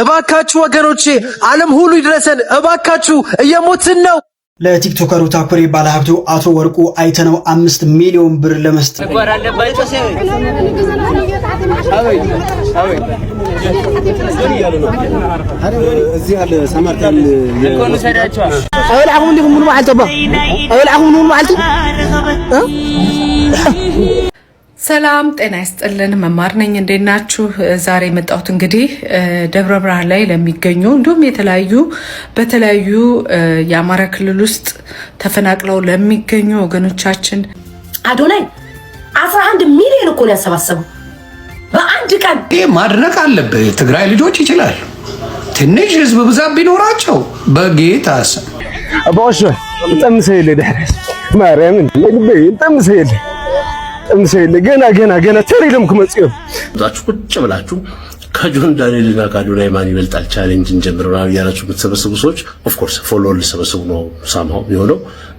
እባካችሁ ወገኖቼ ዓለም ሁሉ ይድረሰን እባካችሁ እየሞትን ነው። ለቲክቶከሩ ታኩሪ ባለሀብቱ አቶ ወርቁ አይተነው 5 ሚሊዮን ብር ለመስጠት ሰላም ጤና ይስጥልን። መማር ነኝ። እንዴት ናችሁ? ዛሬ የመጣሁት እንግዲህ ደብረ ብርሃን ላይ ለሚገኙ እንዲሁም በተለያዩ የአማራ ክልል ውስጥ ተፈናቅለው ለሚገኙ ወገኖቻችን አዶናይ 11 ሚሊዮን እኮ ነው ያሰባሰበው በአንድ ቀን። ይሄ ማድረግ አለበት። ትግራይ ልጆች ይችላል። ትንሽ ህዝብ ብዛት ቢኖራቸው በጌታ ስም አባሽ ተምሰይለ ደረስ ማርያምን ለግበይ ተምሰይለ ገና ተሪለም ከመጽዮ ዛችሁ ቁጭ ብላችሁ ከጆን ዳንኤልና ከአዶናይ ማን ይበልጣል ቻሌንጅን ጀምረናል ያላችሁ የምትሰበስቡ ሰዎች ኦፍ ኮርስ ፎሎወር ልሰበስቡ ነው ሳማው የሚሆነው።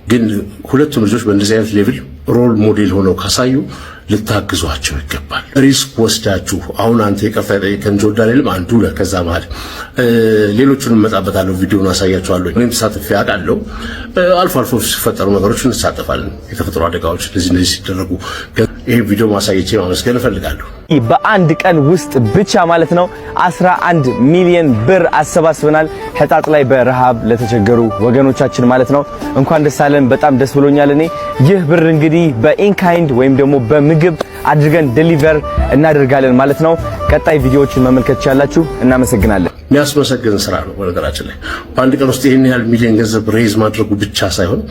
ግን ሁለቱም ልጆች በእንደዚህ አይነት ሌቭል ሮል ሞዴል ሆነው ካሳዩ ልታግዟቸው ይገባል። ሪስክ ወስዳችሁ አሁን አንተ የቀፋ የጠየቀን ጆን ዳንኤልም አንዱ ነው። ከዛ ማለት ሌሎቹንም መጣበታለሁ፣ ቪዲዮውን አሳያችኋለሁ። እኔም ተሳትፌ አውቃለሁ። አልፎ አልፎ ሲፈጠሩ ነገሮች እንሳተፋለን። የተፈጥሮ አደጋዎች እንደዚህ ሲደረጉ ይሄ ቪዲዮ ማሳየቼ ማመስገን እፈልጋለሁ። በአንድ ቀን ውስጥ ብቻ ማለት ነው 11 ሚሊዮን ብር አሰባስበናል። ህጣጥ ላይ በረሃብ ለተቸገሩ ወገኖቻችን ማለት ነው። እንኳን ደስ አለን። በጣም ደስ ብሎኛል። እኔ ይህ ብር እንግዲህ በኢንካይንድ ወይም ደግሞ በምግብ አድርገን ዴሊቨር እናደርጋለን ማለት ነው። ቀጣይ ቪዲዮዎችን መመልከት ትችላላችሁ። እናመሰግናለን። የሚያስመሰግን ስራ ነው። በነገራችን ላይ በአንድ ቀን ውስጥ ይሄን ያህል ሚሊዮን ገንዘብ ሬዝ ማድረጉ ብቻ ሳይሆን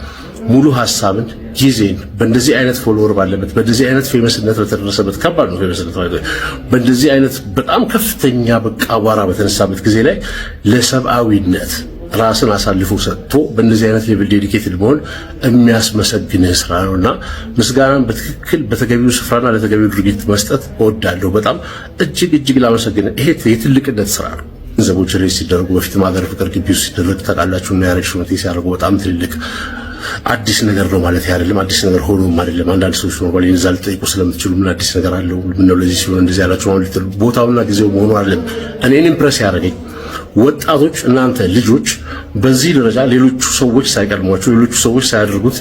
ሙሉ ሐሳብን ጊዜን በእንደዚህ አይነት ፎሎወር ባለበት በእንደዚህ አይነት ፌመስነት በተደረሰበት ከባድ ነው ፌመስነት ማለት በእንደዚህ አይነት በጣም ከፍተኛ በቃ አቧራ በተነሳበት ጊዜ ላይ ለሰብአዊነት ራስን አሳልፎ ሰጥቶ በእንደዚህ አይነት ሌቭል ዴዲኬትድ መሆን የሚያስመሰግን ስራ ነውና ምስጋናን በትክክል በተገቢው ስፍራና ለተገቢው ድርጊት መስጠት እወዳለሁ። በጣም እጅግ ላመሰግን። ይሄ የትልቅነት ስራ ነው። ገንዘቦች ሬስ ሲደረጉ በፊት ማገር ፍቅር ግቢ ውስጥ ሲደረግ ታውቃላችሁ እና ያረግ ሹመቴ ሲያደርጉ በጣም ትልቅ አዲስ ነገር ነው ማለት አይደለም። አዲስ ነገር ሆኖም አይደለም። አንዳንድ ሰዎች ነው ባለ ይዛል ጠይቁ ስለምትችሉ ምን አዲስ ነገር አለው ምን ነው ለዚህ ሲሆን እንደዚህ ያላችሁ ማለት ቦታውና ጊዜው መሆኑ አይደለም። እኔን ኢምፕረስ ያደረገኝ ወጣቶች እናንተ ልጆች በዚህ ደረጃ ሌሎቹ ሰዎች ሳይቀድሟችሁ ሌሎቹ ሰዎች ሳያደርጉት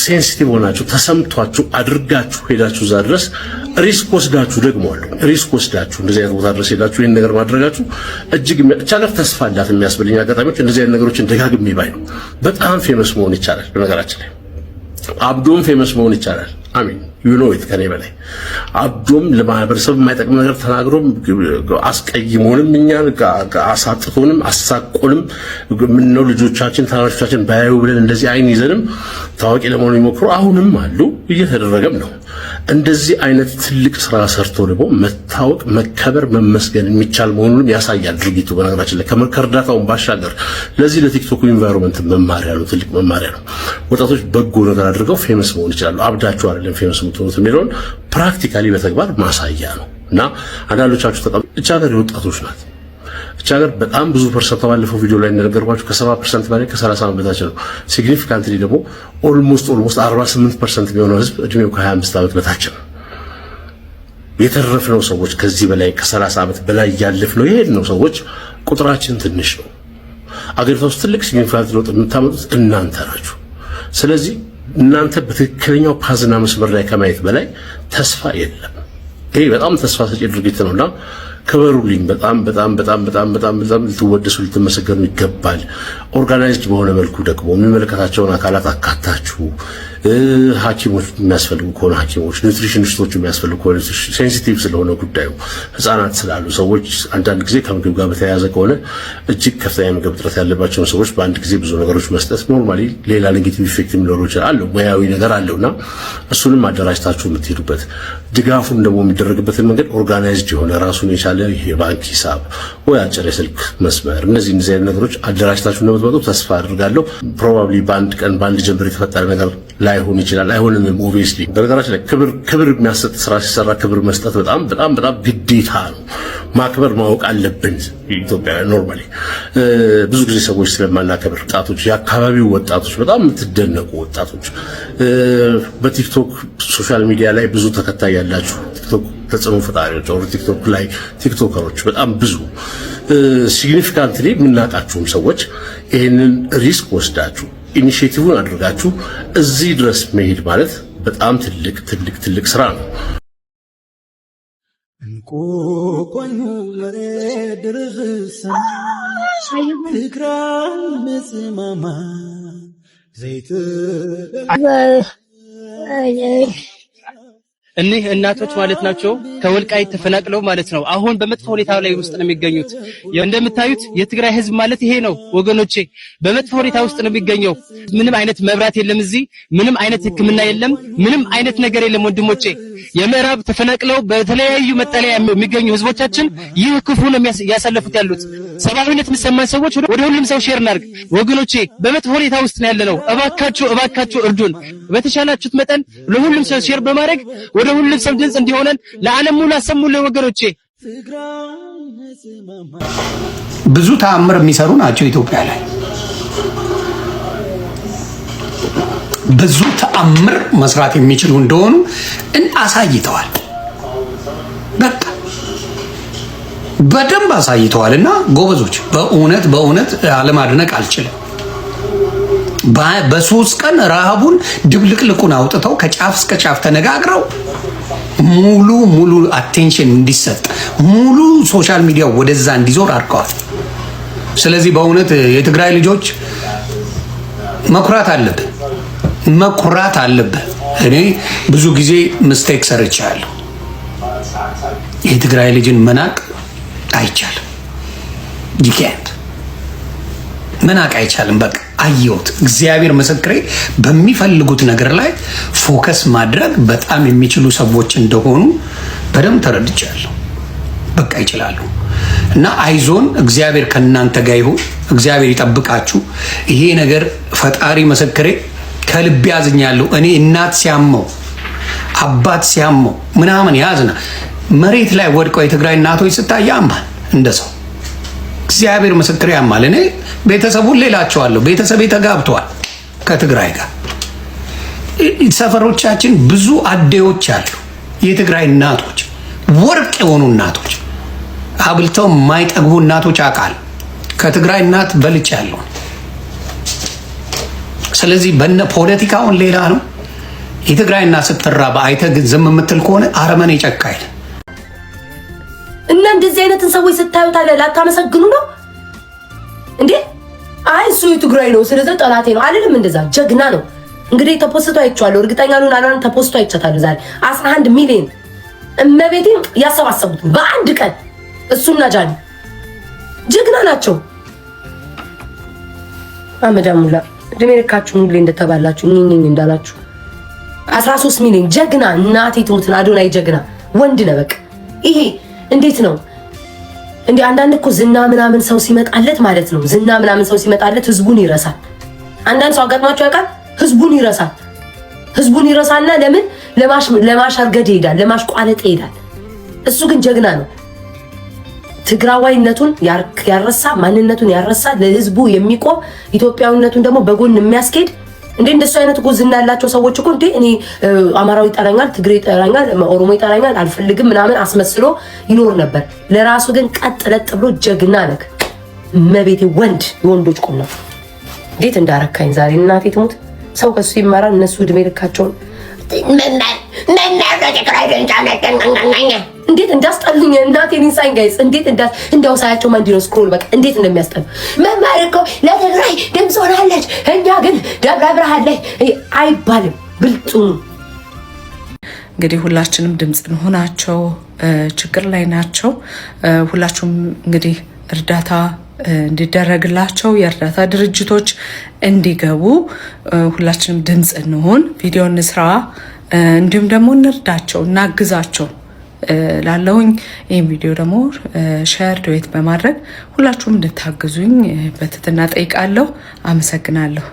ሴንሲቲቭ ሆናችሁ ተሰምቷችሁ አድርጋችሁ ሄዳችሁ እዛ ድረስ ሪስክ ወስዳችሁ ሪስክ ወስዳችሁ እንደዚህ አይነት ቦታ ድረስ ሄዳችሁ ይሄን ነገር ማድረጋችሁ እጅግ ቻለር ተስፋ እንዳት የሚያስበልኝ አጋጣሚዎች እንደዚህ አይነት ነገሮችን ደጋግሜ ባይ ነው። በጣም ፌመስ መሆን ይቻላል። በነገራችን ላይ አብዶም ፌመስ መሆን ይቻላል። አሚን ዩ ኖ ኢት ከኔ በላይ አብዶም ለማህበረሰብ የማይጠቅም ነገር ተናግሮም አስቀይሞንም እኛን አሳጥቶንም አሳቆንም ምን ነው ልጆቻችን ታናሾቻችን ባያዩ ብለን እንደዚህ አይን ይዘንም ታዋቂ ለመሆን ይሞክሩ አሁንም አሉ፣ እየተደረገም ነው። እንደዚህ አይነት ትልቅ ስራ ሰርቶ ደግሞ መታወቅ መከበር መመስገን የሚቻል መሆኑንም ያሳያል ድርጊቱ። በነገራችን ላይ ከእርዳታውን ባሻገር ለዚህ ለቲክቶክ ኢንቫይሮንመንት መማሪያ ነው፣ ትልቅ መማሪያ ነው። ወጣቶች በጎ ነገር አድርገው ፌመስ መሆን ይችላሉ። አብዳችሁ አይደለም ፌመስ የምትሆኑት የሚለውን ፕራክቲካሊ በተግባር ማሳያ ነው እና አንዳንዶቻችሁ እቻ ሀገር የወጣቶች ናት። እቻ ሀገር በጣም ብዙ ፐርሰንት ባለፈው ቪዲዮ ላይ እንደነገርኳችሁ ከ70% በላይ ከ30 ዓመት በታች ነው። ሲግኒፊካንትሊ ደግሞ ኦልሞስት 48% የሚሆነው ህዝብ እድሜው ከ25 ዓመት በታች ነው። የተረፍነው ሰዎች ከዚህ በላይ ከ30 ዓመት በላይ ያለፍነው የሄድነው ሰዎች ቁጥራችን ትንሽ ነው። አገሪቷ ውስጥ ትልቅ ሲግኒፊካንት ለውጥ የምታመጡት እናንተ ናችሁ። ስለዚህ እናንተ በትክክለኛው ፓዝና መስመር ላይ ከማየት በላይ ተስፋ የለም። ይሄ በጣም ተስፋ ሰጪ ድርጊት ነውና ከበሩልኝ። በጣም ልትወደሱ ልትመሰገኑ ይገባል። ኦርጋናይዝድ በሆነ መልኩ ደግሞ የሚመለከታቸውን አካላት አካታችሁ ሐኪሞች የሚያስፈልጉ ከሆነ ሐኪሞች፣ ኒውትሪሽኒስቶች የሚያስፈልጉ ከሆነ ሴንሲቲቭ ስለሆነ ጉዳዩ ህፃናት ስላሉ ሰዎች አንዳንድ ጊዜ ከምግብ ጋር በተያያዘ ከሆነ እጅግ ከፍተኛ ምግብ እጥረት ያለባቸውን ሰዎች በአንድ ጊዜ ብዙ ነገሮች መስጠት ኖርማሊ ሌላ ኔጌቲቭ ኢፌክት የሚኖረው ይችላል። ሙያዊ ነገር አለውና እሱንም አደራጅታችሁ የምትሄዱበት ድጋፉን ደግሞ የሚደረግበትን መንገድ ኦርጋናይዝድ የሆነ ራሱን የቻለ የባንክ ሂሳብ ወይ አጭር የስልክ መስመር እነዚህ አይነት ነገሮች አደራጅታችሁ እንደምትመጡ ተስፋ አድርጋለሁ። ፕሮባብሊ በአንድ ቀን በአንድ ጀምበር የተፈጠረ ነገር ላይሆን ይችላል። አይሆንም ኦብቪየስሊ። በነገራችን ላይ ክብር የሚያሰጥ ስራ ሲሰራ ክብር መስጠት በጣም ግዴታ ነው። ማክበር ማወቅ አለብን። ኢትዮጵያ ኖርማሊ ብዙ ጊዜ ሰዎች ስለማናከብር ወጣቶች፣ የአካባቢው ወጣቶች፣ በጣም የምትደነቁ ወጣቶች በቲክቶክ ሶሻል ሚዲያ ላይ ብዙ ተከታይ ያላችሁ ቲክቶክ ተጽዕኖ ፈጣሪዎች ቲክቶክ ላይ ቲክቶከሮች በጣም ብዙ ሲግኒፊካንትሊ የምናውቃችሁም ሰዎች ይህንን ሪስክ ወስዳችሁ ኢኒሼቲቭን አድርጋችሁ እዚህ ድረስ መሄድ ማለት በጣም ትልቅ ስራ ነው። እኒህ እናቶች ማለት ናቸው ከወልቃይት ተፈናቅለው ማለት ነው አሁን በመጥፎ ሁኔታ ላይ ውስጥ ነው የሚገኙት። እንደምታዩት የትግራይ ህዝብ ማለት ይሄ ነው ወገኖቼ፣ በመጥፎ ሁኔታ ውስጥ ነው የሚገኘው። ምንም አይነት መብራት የለም፣ እዚህ ምንም አይነት ሕክምና የለም፣ ምንም አይነት ነገር የለም ወንድሞቼ። የምዕራብ ተፈናቅለው በተለያዩ መጠለያ የሚገኙ ህዝቦቻችን ይህ ክፉ ነው ያሳለፉት ያሉት። ሰብአዊነት የሚሰማን ሰዎች ወደ ሁሉም ሰው ሼር እናድርግ ወገኖቼ። በመጥፎ ሁኔታ ውስጥ ነው ያለነው። እባካችሁ እርዱን። በተሻላችሁት መጠን ለሁሉም ሰው ሼር በማድረግ ወደ ሁሉም ሰው ድምጽ እንዲሆነን ለዓለም ሙሉ አሰሙልን ወገኖቼ። ብዙ ተአምር የሚሰሩ ናቸው ኢትዮጵያ ላይ። ብዙ ተአምር መስራት የሚችሉ እንደሆኑ አሳይተዋል። በቃ በደንብ አሳይተዋልና ጎበዞች፣ በእውነት አለማድነቅ አልችልም። በ3 ቀን ረሃቡን ድብልቅልቁን አውጥተው ከጫፍ እስከ ጫፍ ተነጋግረው ሙሉ አቴንሽን እንዲሰጥ ሙሉ ሶሻል ሚዲያ ወደዛ እንዲዞር አድርገዋል። ስለዚህ በእውነት የትግራይ ልጆች መኩራት አለብህ። እኔ ብዙ ጊዜ ሚስቴክ ሰርቻለሁ። የትግራይ ልጅን መናቅ አይቻልም። ይካንት መናቅ አይቻልም። በቃ አየሁት። እግዚአብሔር ምስክሬ፣ በሚፈልጉት ነገር ላይ ፎከስ ማድረግ በጣም የሚችሉ ሰዎች እንደሆኑ በደንብ ተረድቻለሁ። በቃ ይችላሉ እና አይዞን። እግዚአብሔር ከእናንተ ጋር ይሁን። እግዚአብሔር ይጠብቃችሁ። ይሄ ነገር ፈጣሪ ምስክሬ ከልብ ያዝኛለሁ። እኔ እናት ሲያመው አባት ሲያመው ምናምን ያዝና መሬት ላይ ወድቀው የትግራይ እናቶች ስታይ ያማል እንደ ሰው። እግዚአብሔር ምስክሬ ያማል። እኔ ቤተሰቡን ሌላቸዋለሁ። ቤተሰቤ ተጋብተዋል ከትግራይ ጋር። ሰፈሮቻችን ብዙ አዴዎች አሉ። የትግራይ እናቶች ወርቅ የሆኑ እናቶች፣ አብልተው የማይጠግቡ እናቶች አውቃለሁ። ከትግራይ እናት በልቻለሁ። ስለዚህ በነ ፖለቲካውን ሌላ ነው። የትግራይ እናት ስትራባ አይተህ ግን ዝም የምትል ከሆነ አረመኔ ጨካኝ እና እንደዚህ አይነትን ሰዎች ስታዩት አለ ላታመሰግኑ ነው እንዴ? አይ እሱ የትግራይ ነው ስለዚህ ጠላቴ ነው አይደለም። እንደዛ ጀግና ነው። እንግዲህ ተፖስቶ አይቻለሁ። እርግጠኛ ነኝ አላን ተፖስቶ አይቻታለሁ። ዛሬ 11 ሚሊዮን እመቤቴን ያሰባሰቡት በአንድ ቀን እሱና ጃኒ ጀግና ናቸው። አመዳሙላ እድሜ ልካችሁን ሁሌ እንደተባላችሁ እኝኝ እንዳላችሁ 13 ሚሊዮን ጀግና እናቴ ትሙትን አዶናይ ጀግና ወንድ ነው። በቃ ይሄ እንዴት ነው እንዴ? አንዳንድ እኮ ዝና ምናምን ሰው ሲመጣለት ማለት ነው፣ ዝና ምናምን ሰው ሲመጣለት ህዝቡን ይረሳል። አንዳንድ ሰው አጋጥሟቸው ያውቃል። ህዝቡን ይረሳና ለምን ለማሻርገድ ይሄዳል፣ ለማሽቋለጥ ይሄዳል። እሱ ግን ጀግና ነው። ትግራዋይነቱን ያረሳ፣ ማንነቱን ያረሳ፣ ለህዝቡ የሚቆም ኢትዮጵያዊነቱን ደግሞ በጎን የሚያስኬድ እንዴ እንደሱ አይነት እኮ ዝና ያላቸው ሰዎች እኮ እንዴ እኔ አማራዊ ይጠራኛል፣ ትግሬ ይጠራኛል፣ ኦሮሞ ይጠራኛል አልፈልግም ምናምን አስመስሎ ይኖር ነበር። ለራሱ ግን ቀጥ ለጥ ብሎ ጀግና ነክ መቤቴ ወንድ የወንዶች ቁም ነው። እንዴት እንዳረካኝ ዛሬ እናቴ ትሙት። ሰው ከሱ ይማራል። እነሱ እድሜ ልካቸውን እንዴት እንዳስጠሉኝ እናቴን ኢንሳይን ጋይስ እንዴት እንዳው ሳያቸው ማንዲኖ ስክሮል በቃ እንዴት እንደሚያስጠሉ። መማር እኮ ለትግራይ ድምፅ ሆናለች፣ እኛ ግን ደብረ ብርሃን ላይ አይባልም። ብልጡ እንግዲህ ሁላችንም ድምፅ እንሆናቸው። ችግር ላይ ናቸው። ሁላችሁም እንግዲህ እርዳታ እንዲደረግላቸው የእርዳታ ድርጅቶች እንዲገቡ ሁላችንም ድምፅ እንሆን። ቪዲዮ እንስራ፣ እንዲሁም ደግሞ እንርዳቸው፣ እናግዛቸው ላለውኝ ይህን ቪዲዮ ደግሞ ሼር ዱዌት በማድረግ ሁላችሁም እንድታግዙኝ በትህትና ጠይቃለሁ። አመሰግናለሁ።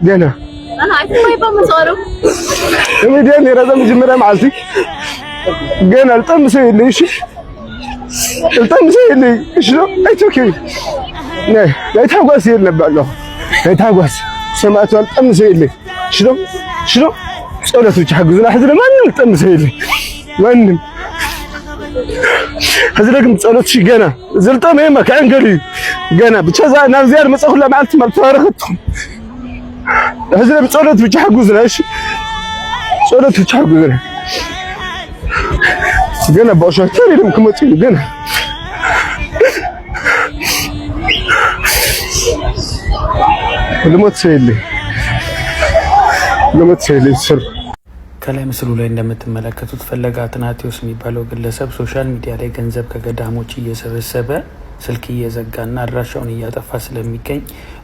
دينا انا عايز ما يبقى مصارو دينا رزم جمره معلتي قال الطم سيلي ايش الطم سيلي ايش ايت اوكي لا يتحواس يلنا بالله يتحواس ሰማዕቷን ጠምሰው የለ ሽሎ ጸሎት ብቻ حجزنا حزر ማንም ጠምሰው የለ ማንም حزركم ጸሎት شي ገና ዝልጠም የማ ካንገሊ ገና ብቻ ናብ ዚያር መጽኹ ለማዓልት ማልተዋረختكم حزركم ጸሎት ብቻ حجزنا እሺ ጸሎት ብቻ حجزنا ገና ባሻተር ይደም ከመጽ ገና ለሞት ሰይል ስር ከላይ ምስሉ ላይ እንደምትመለከቱት ፈለገ አትናቴዎስ የሚባለው ግለሰብ ሶሻል ሚዲያ ላይ ገንዘብ ከገዳሞች እየሰበሰበ ስልክ እየዘጋና አድራሻውን እያጠፋ ስለሚገኝ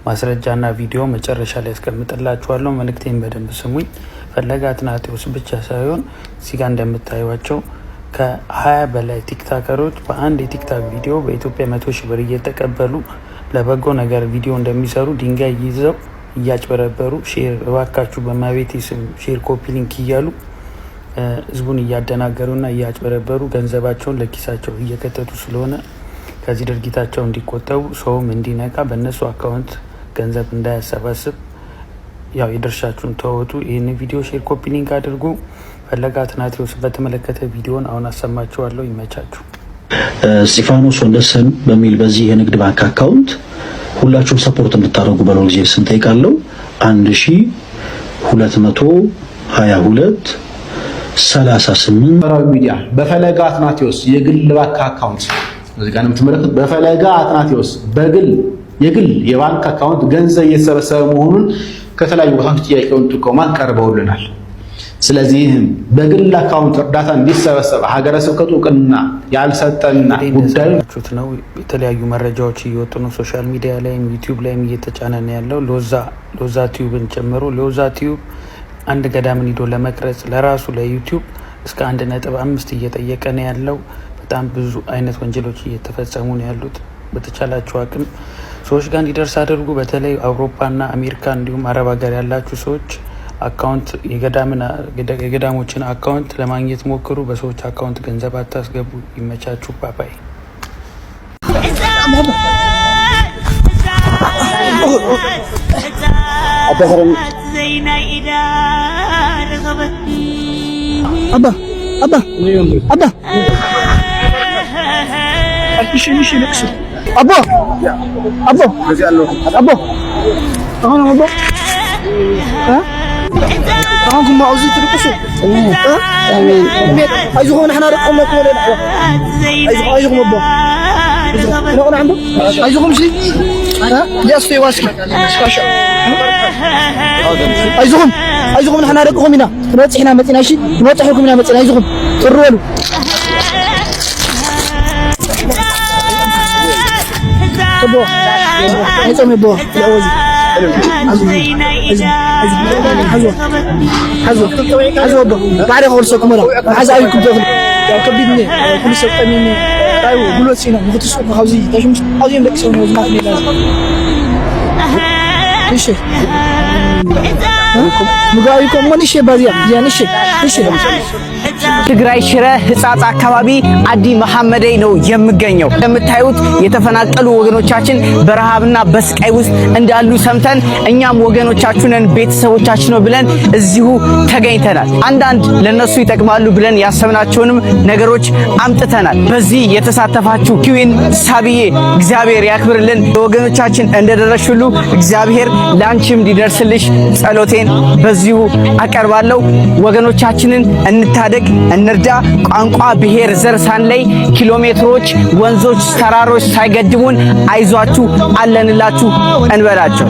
ማስረጃና ቪዲዮ መጨረሻ ላይ አስቀምጥላችኋለሁ። መልእክቴን በደንብ ስሙኝ። ፈለገ አትናቴዎስ ብቻ ሳይሆን እዚህ ጋር እንደምታዩዋቸው ከ20 በላይ ቲክቶከሮች በአንድ የቲክቶክ ቪዲዮ በኢትዮጵያ 100 ሺህ ብር እየተቀበሉ ለበጎ ነገር ቪዲዮ እንደሚሰሩ ድንጋይ ይዘው እያጭበረበሩ ሼር እባካችሁ በማቤቴ ስም ሼር ኮፒ ሊንክ እያሉ ህዝቡን እያደናገሩና እያጭበረበሩ ገንዘባቸውን ለኪሳቸው እየከተቱ ስለሆነ ከዚህ ድርጊታቸው እንዲቆጠቡ ሰውም እንዲነቃ በእነሱ አካውንት ገንዘብ እንዳያሰባስብ ያው የድርሻችሁን ተወጡ። ይህን ቪዲዮ ሼር ኮፒ ሊንክ አድርጉ። ፈለገ አትናቴዎስ በተመለከተ ቪዲዮን አሁን አሰማችኋለሁ። ይመቻችሁ። እስጢፋኖስ ወንደሰን በሚል በዚህ የንግድ ባንክ አካውንት ሁላችሁም ሰፖርት እንድታደርጉ በለው ጊዜ ስንጠይቃለሁ 1222 38 ማህበራዊ ሚዲያ በፈለገ አትናቴዎስ የግል ባንክ አካውንት እዚህ ጋር የምትመለከቱት በፈለገ አትናቴዎስ የግል የባንክ አካውንት ገንዘብ እየተሰበሰበ መሆኑን ከተለያዩ ቦታዎች ጥያቄውን ጥቆማ ቀርበውልናል። ስለዚህ በግል አካውንት እርዳታ እንዲሰበሰብ ሀገረ ስብከቱ እውቅና ያልሰጠና ጉዳዩ ነው። የተለያዩ መረጃዎች እየወጡ ነው። ሶሻል ሚዲያ ላይም ዩቲዩብ ላይም እየተጫነ ነው ያለው። ሎዛ ቲዩብን ጨምሮ ሎዛ ቲዩብ አንድ ገዳምን ሄዶ ለመቅረጽ ለራሱ ለዩቲዩብ እስከ 1.5 እየጠየቀ ነው ያለው። በጣም ብዙ አይነት ወንጀሎች እየተፈጸሙ ነው ያሉት። በተቻላችሁ አቅም ሰዎች ጋር እንዲደርስ አድርጉ። በተለይ አውሮፓና አሜሪካ እንዲሁም አረብ ሀገር ያላችሁ ሰዎች አካውንት የገዳሞችን አካውንት ለማግኘት ሞክሩ። በሰዎች አካውንት ገንዘብ አታስገቡ። ይመቻችሁ። ባባይ أهونكم ما عاوزين ترقصوا عايزكم نحن نرقم لكم ولا عايزكم أبا نقول عنده عايزكم شيء يا أستاذ واسكي عايزكم نحن نرقم هنا نوضح هنا متنا شيء نوضح لكم هنا متنا عايزكم ترولوا أبا عايزكم أبا الأوزي حزوة بعد خلصكم مرة عزايكم دخل يا كبدني كل سبت مني رايو بلوت سينا مختص خوزي تاجم خوزي لك سوي ما في لازم ايش مغايكم من ايش بازيا يعني ايش ትግራይ ሽረ ህጻጽ አካባቢ አዲ መሐመዴ ነው የምገኘው። እንደምታዩት የተፈናቀሉ ወገኖቻችን በረሃብና በስቃይ ውስጥ እንዳሉ ሰምተን እኛም ወገኖቻችንን ቤተሰቦቻችን ነው ብለን እዚሁ ተገኝተናል። አንዳንድ ለነሱ ይጠቅማሉ ብለን ያሰብናቸውንም ነገሮች አምጥተናል። በዚህ የተሳተፋችሁ ኪዊን ሳቢዬ እግዚአብሔር ያክብርልን። ወገኖቻችን እንደደረሹሉ እግዚአብሔር ላንቺም እንዲደርስልሽ ጸሎቴን በዚሁ አቀርባለሁ። ወገኖቻችንን እንታደግ፣ እንርዳ። ቋንቋ፣ ብሔር፣ ዘር ሳንለይ ኪሎሜትሮች፣ ወንዞች፣ ተራሮች ሳይገድቡን አይዟችሁ አለንላችሁ እንበላቸው።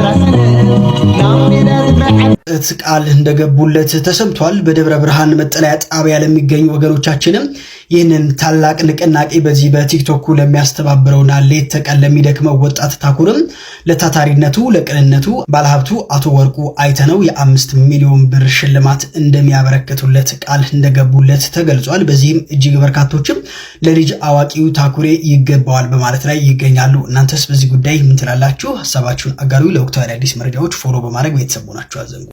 ቃል እንደገቡለት ተሰምቷል። በደብረ ብርሃን መጠለያ ጣቢያ ለሚገኙ ወገኖቻችንም ይህንን ታላቅ ንቅናቄ በዚህ በቲክቶክ ለሚያስተባብረውና ሌት ተቀን ለሚደክመው ወጣት ታኩርም ለታታሪነቱ ለቅንነቱ ባለሀብቱ አቶ ወርቁ አይተነው የ5 ሚሊዮን ብር ሽልማት እንደሚያበረክቱለት ቃል እንደገቡለት ተገልጿል። በዚህም እጅግ በርካቶችም ለልጅ አዋቂው ታኩሬ ይገባዋል በማለት ላይ ይገኛሉ። እናንተስ በዚህ ጉዳይ ምን ትላላችሁ? ሐሳባችሁን አጋሩ። ለወቅታዊ አዲስ መረጃዎች ፎሎ በማድረግ ቤተሰብ ሆናችሁ አዘንጉ።